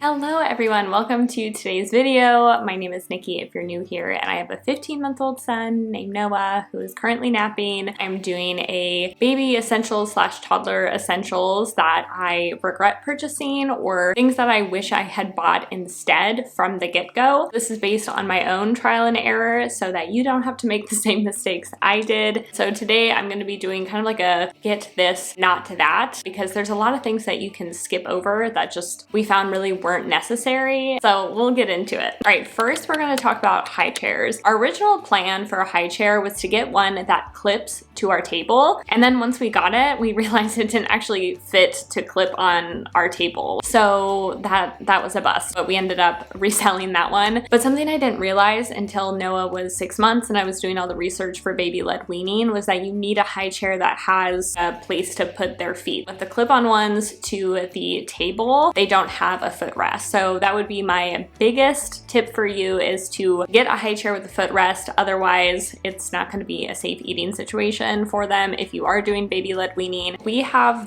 Hello everyone, welcome to today's video. My name is Nikki if you're new here, and I have a 15-month-old son named Noah who is currently napping. I'm doing a baby essentials slash toddler essentials that I regret purchasing or things that I wish I had bought instead from the get-go. This is based on my own trial and error so that you don't have to make the same mistakes I did. So today I'm going to be doing kind of like a get this, not to that, because there's a lot of things that you can skip over that just we found really weren't necessary. So we'll get into it. All right, first we're going to talk about high chairs. Our original plan for a high chair was to get one that clips to our table. And then once we got it, we realized it didn't actually fit to clip on our table. So that was a bust, but we ended up reselling that one. But something I didn't realize until Noah was 6 months and I was doing all the research for baby-led weaning was that you need a high chair that has a place to put their feet. With the clip-on ones to the table, they don't have a footrest. So that would be my biggest tip for you, is to get a high chair with a footrest. Otherwise, it's not going to be a safe eating situation for them if you are doing baby-led weaning. We have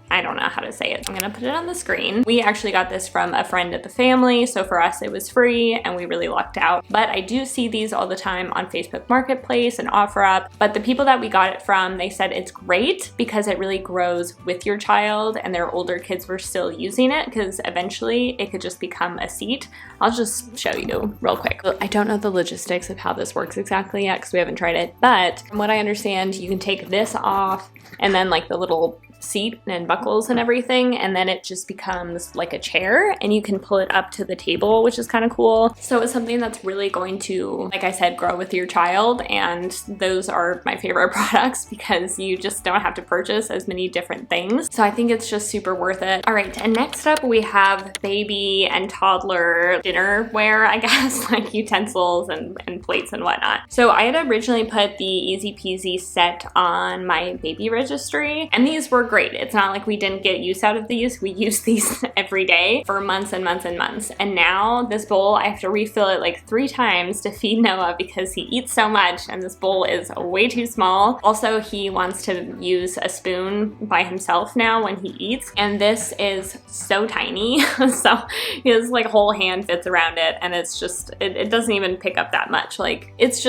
I don't know how to say it. I'm gonna put it on the screen. We actually got this from a friend of the family, so for us it was free and we really lucked out. But I do see these all the time on Facebook Marketplace and OfferUp. But the people that we got it from, they said it's great because it really grows with your child, and their older kids were still using it because eventually it could just become a seat. I'll just show you real quick. I don't know the logistics of how this works exactly yet because we haven't tried it, but from what I understand, you can take this off and then like the little seat and buckles and everything, and then it just becomes like a chair and you can pull it up to the table, which is kind of cool. So it's something that's really going to, like I said, grow with your child, and those are my favorite products because you just don't have to purchase as many different things. So I think it's just super worth it. All right, and next up we have baby and toddler dinnerware, I guess, like utensils and plates and whatnot. So I had originally put the Easy Peasy set on my baby registry, and these were great. It's not like we didn't get use out of these. We use these every day for months and months and months. And now this bowl, I have to refill it like 3 times to feed Noah because he eats so much and this bowl is way too small. Also, he wants to use a spoon by himself now when he eats, and this is so tiny. So his like whole hand fits around it, and it's just, it doesn't even pick up that much. Like it's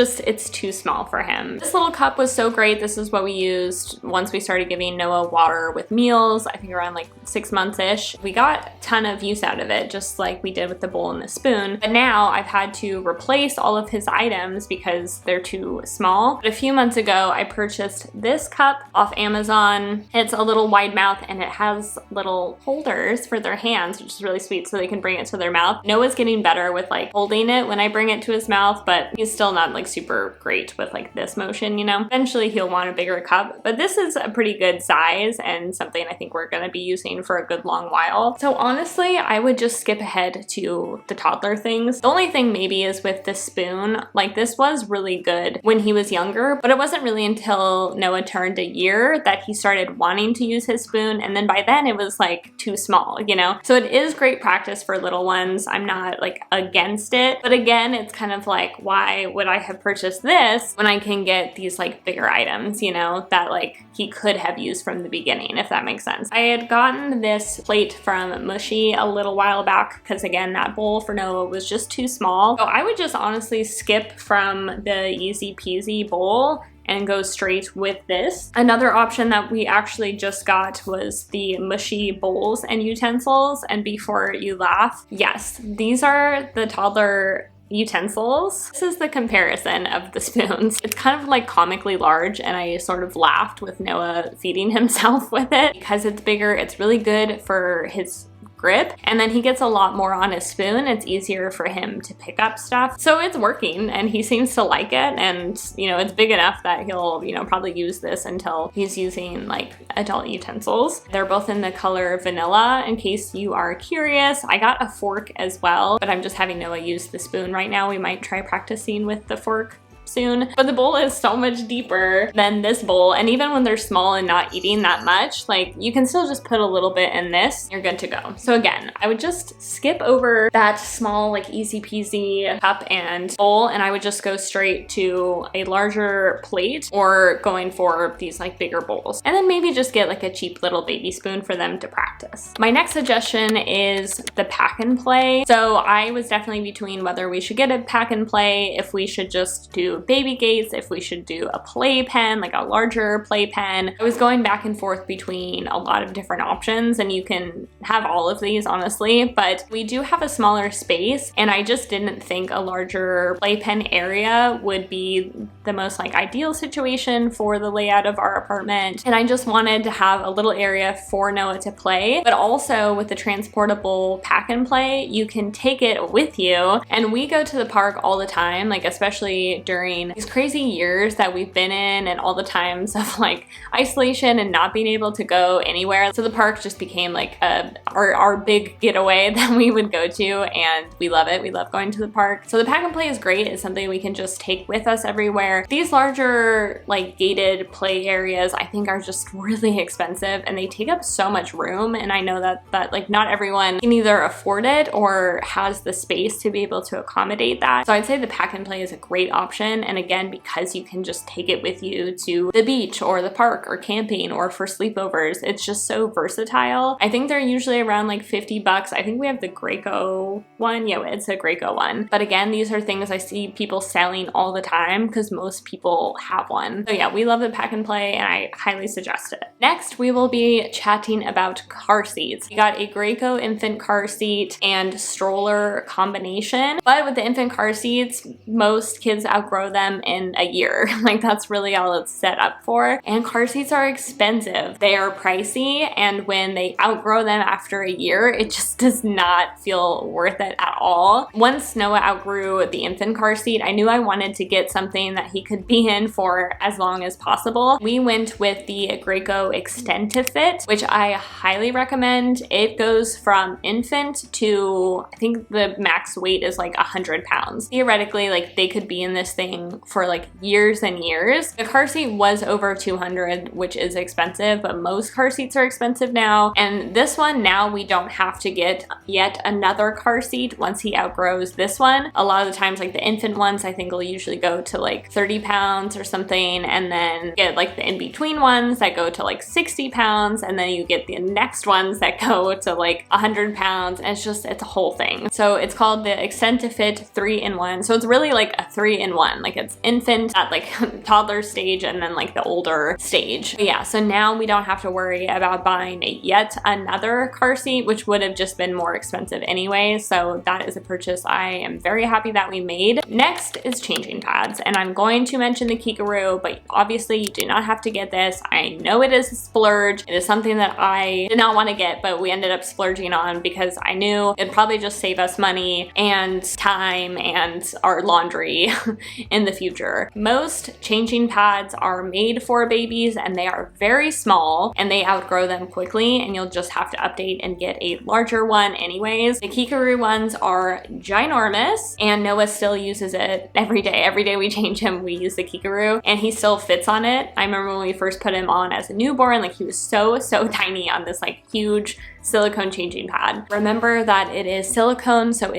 too small for him. This little cup was so great. This is what we used once we started giving Noah water with meals, I think around like 6 months-ish. We got a ton of use out of it, just like we did with the bowl and the spoon. But now I've had to replace all of his items because they're too small. But a few months ago, I purchased this cup off Amazon. It's a little wide mouth and it has little holders for their hands, which is really sweet, so they can bring it to their mouth. Noah's getting better with like holding it when I bring it to his mouth, but he's still not like super great with like this motion, you know? Eventually he'll want a bigger cup, but this is a pretty good size and something I think we're going to be using for a good long while. So honestly, I would just skip ahead to the toddler things. The only thing maybe is with the spoon, like this was really good when he was younger, but it wasn't really until Noah turned a year that he started wanting to use his spoon, and then by then it was like too small, you know? So it is great practice for little ones. I'm not like against it, but again, it's kind of like, why would I have purchased this when I can get these like bigger items, you know, that like he could have used from the beginning, if that makes sense. I had gotten this plate from Mushy a little while back because again, that bowl for Noah was just too small. So I would just honestly skip from the Easy Peasy bowl and go straight with this. Another option that we actually just got was the Mushy bowls and utensils, and before you laugh, yes, these are the toddler utensils. This is the comparison of the spoons. It's kind of like comically large, and I sort of laughed with Noah feeding himself with it because it's bigger. It's really good for his grip, and then he gets a lot more on his spoon. It's easier for him to pick up stuff. So it's working and he seems to like it, and you know, it's big enough that he'll, you know, probably use this until he's using like adult utensils. They're both in the color vanilla, in case you are curious. I got a fork as well, but I'm just having Noah use the spoon right now. We might try practicing with the fork soon. But the bowl is so much deeper than this bowl, and even when they're small and not eating that much, like you can still just put a little bit in this, you're good to go. So again, I would just skip over that small, like easy peasy cup and bowl, and I would just go straight to a larger plate or going for these like bigger bowls. And then maybe just get like a cheap little baby spoon for them to practice. My next suggestion is the pack and play. So I was definitely between whether we should get a pack and play, if we should just do baby gates, if we should do a play pen, like a larger play pen. I was going back and forth between a lot of different options, and you can have all of these honestly, but we do have a smaller space, and I just didn't think a larger playpen area would be the most like ideal situation for the layout of our apartment. And I just wanted to have a little area for Noah to play, but also with the transportable pack and play, you can take it with you. And we go to the park all the time, like especially during these crazy years that we've been in and all the times of like isolation and not being able to go anywhere. So the park just became like our big getaway that we would go to, and we love it. We love going to the park. So the pack and play is great. It's something we can just take with us everywhere. These larger like gated play areas I think are just really expensive, and they take up so much room, and I know that like not everyone can either afford it or has the space to be able to accommodate that. So I'd say the pack and play is a great option, and again, because you can just take it with you to the beach or the park or camping or for sleepovers, it's just so versatile. I think they're usually around like 50 bucks. I think we have the Graco one. Yeah, it's a Graco one. But again, these are things I see people selling all the time because most people have one. So yeah, we love the pack and play, and I highly suggest it. Next, we will be chatting about car seats. We got a Graco infant car seat and stroller combination, but with the infant car seats, most kids outgrow them in a year. Like that's really all it's set up for. And car seats are expensive. They are pricey, and when they outgrow them after a year, it just does not feel worth it at all. Once Noah outgrew the infant car seat, I knew I wanted to get something that he could be in for as long as possible. We went with the Graco Extend to Fit, which I highly recommend. It goes from infant to, I think the max weight is like 100 pounds. Theoretically, like they could be in this thing for like years and years. The car seat was over 200, which is expensive, but most car seats are expensive now. And this one, now we don't have to get yet another car seat once he outgrows this one. A lot of the times, like the infant ones, I think will usually go to like 30 pounds or something, and then get like the in-between ones that go to like 60 pounds, and then you get the next ones that go to like 100 pounds, and it's a whole thing. So it's called the Extend to Fit 3-in-1. So it's really like a 3-in-1, like it's infant at like toddler stage and then like the older stage. But yeah, so now we don't have to worry about buying yet another car seat, which would have just been more expensive anyway. So that is a purchase I am very happy that we made. Next is changing pads, and I'm going to mention the Kikaroo, but obviously you do not have to get this. I know it is a splurge. It is something that I did not want to get, but we ended up splurging on because I knew it'd probably just save us money and time and our laundry in the future. Most changing pads are made for babies, and they are very small, and they outgrow them quickly, and you'll just have to update and get a larger one anyways. The Kikaroo ones are ginormous, and Noah still uses it every day. Every day we change him, we use the Kikaroo, and he still fits on it. I remember when we first put him on as a newborn, like he was so tiny on this like huge silicone changing pad. Remember that it is silicone, so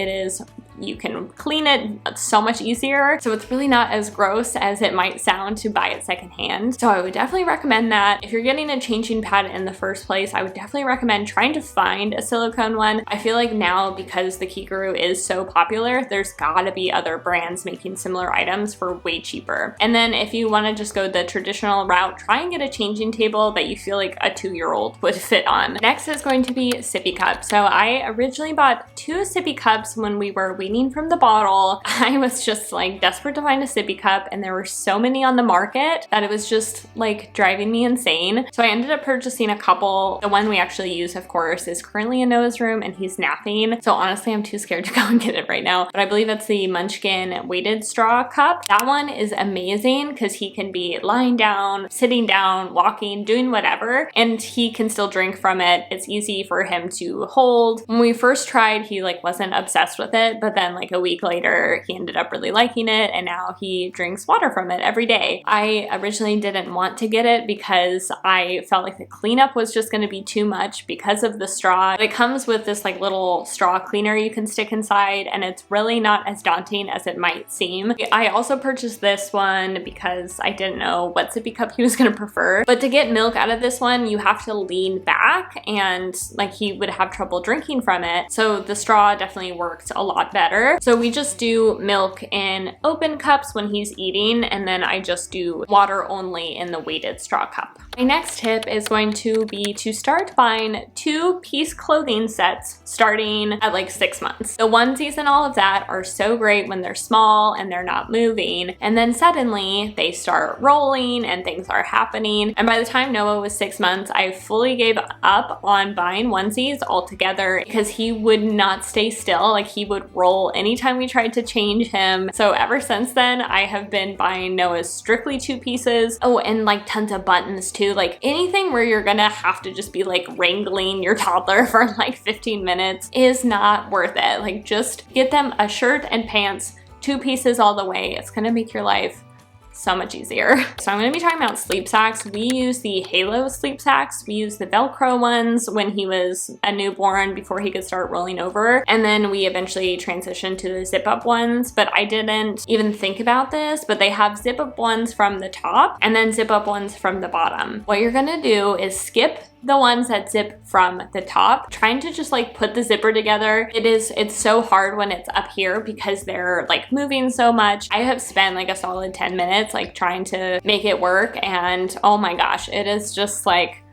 you can clean it so much easier. So it's really not as gross as it might sound to buy it secondhand. So I would definitely recommend that. If you're getting a changing pad in the first place, I would definitely recommend trying to find a silicone one. I feel like now, because the Kikaroo is so popular, there's gotta be other brands making similar items for way cheaper. And then if you wanna just go the traditional route, try and get a changing table that you feel like a 2-year-old would fit on. Next is going to be Sippy Cups. So I originally bought 2 Sippy Cups when we were weaning from the bottle. I was just like desperate to find a sippy cup, and there were so many on the market that it was just like driving me insane. So I ended up purchasing a couple. The one we actually use, of course, is currently in Noah's room, and he's napping. So honestly, I'm too scared to go and get it right now. But I believe it's the Munchkin weighted straw cup. That one is amazing because he can be lying down, sitting down, walking, doing whatever, and he can still drink from it. It's easy for him to hold. When we first tried, he like wasn't obsessed with it, but then like a week later, he ended up really liking it, and now he drinks water from it every day. I originally didn't want to get it because I felt like the cleanup was just going to be too much because of the straw. It comes with this like little straw cleaner you can stick inside, and it's really not as daunting as it might seem. I also purchased this one because I didn't know what sippy cup he was going to prefer, but to get milk out of this one, you have to lean back, and like he would have trouble drinking from it. So the straw definitely worked a lot better. So we just do milk in open cups when he's eating, and then I just do water only in the weighted straw cup. My next tip is going to be to start buying 2-piece clothing sets starting at like 6 months. The onesies and all of that are so great when they're small and they're not moving, and then suddenly they start rolling and things are happening. And by the time Noah was 6 months, I fully gave up on buying onesies altogether because he would not stay still. Like he would roll anytime we tried to change him. So ever since then, I have been buying Noah's strictly 2 pieces. Oh, and like tons of buttons too. Like anything where you're gonna have to just be like wrangling your toddler for like 15 minutes is not worth it. Like just get them a shirt and pants, 2 pieces all the way. It's gonna make your life so much easier. So I'm going to be talking about sleep sacks. We use the Halo sleep sacks. We use the Velcro ones when he was a newborn before he could start rolling over. And then we eventually transitioned to the zip up ones, but I didn't even think about this, but they have zip up ones from the top and then zip up ones from the bottom. What you're going to do is skip the ones that zip from the top, trying to just like put the zipper together. It's so hard when it's up here because they're like moving so much. I have spent like a solid 10 minutes like trying to make it work, and oh my gosh, it is just like,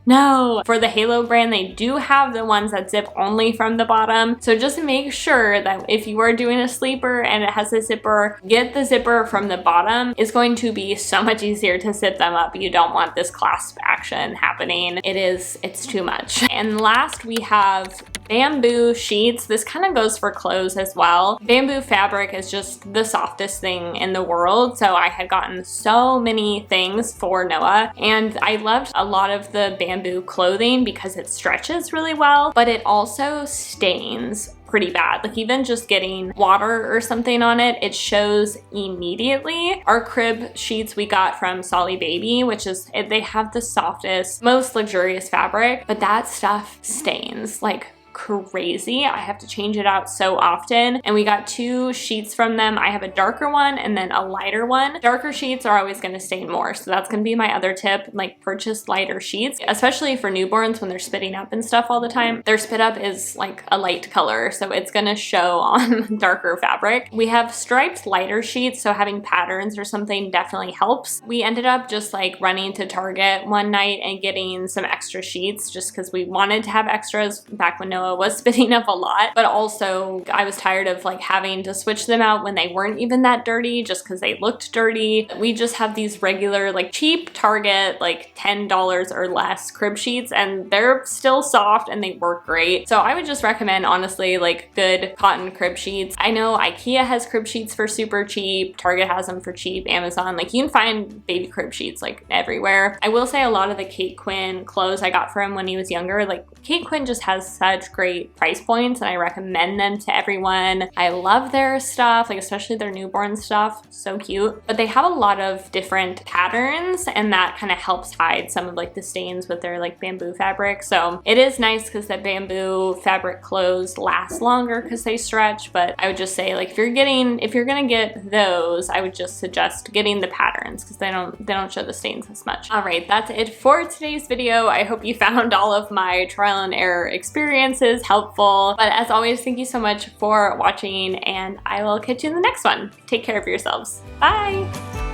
no. For the Halo brand, they do have the ones that zip only from the bottom. So just make sure that if you are doing a sleeper and it has a zipper, get the zipper from the bottom. It's going to be so much easier to zip them up. You don't want this clasp action happening. It's too much. And last we have bamboo sheets. This kind of goes for clothes as well. Bamboo fabric is just the softest thing in the world. So I had gotten so many things for Noah, and I loved a lot of the bamboo clothing because it stretches really well, but it also stains pretty bad. Like even just getting water or something on it, it shows immediately. Our crib sheets we got from Solly Baby, which is, they have the softest, most luxurious fabric, but that stuff stains like crazy. I have to change it out so often, and we got 2 sheets from them. I have a darker one and then a lighter one. Darker sheets are always going to stain more, so that's going to be my other tip. Like purchase lighter sheets, especially for newborns when they're spitting up and stuff all the time. Their spit up is like a light color, so it's going to show on darker fabric. We have striped lighter sheets, so having patterns or something definitely helps. We ended up just like running to Target one night and getting some extra sheets just because we wanted to have extras back when Noah was spitting up a lot, but also I was tired of like having to switch them out when they weren't even that dirty just because they looked dirty. We just have these regular like cheap Target like $10 or less crib sheets, and they're still soft and they work great. So I would just recommend honestly like good cotton crib sheets. I know IKEA has crib sheets for super cheap, Target has them for cheap, Amazon, like you can find baby crib sheets like everywhere. I will say a lot of the Kate Quinn clothes I got for him when he was younger, like Kate Quinn just has such great price points and I recommend them to everyone. I love their stuff, like especially their newborn stuff, so cute. But they have a lot of different patterns and that kind of helps hide some of like the stains with their like bamboo fabric. So it is nice because the bamboo fabric clothes last longer because they stretch, but I would just say like if you're gonna get those, I would just suggest getting the patterns because they don't show the stains as much. All right, that's it for today's video. I hope you found all of my trial and error experiences helpful. But as always, thank you so much for watching and I will catch you in the next one. Take care of yourselves. Bye!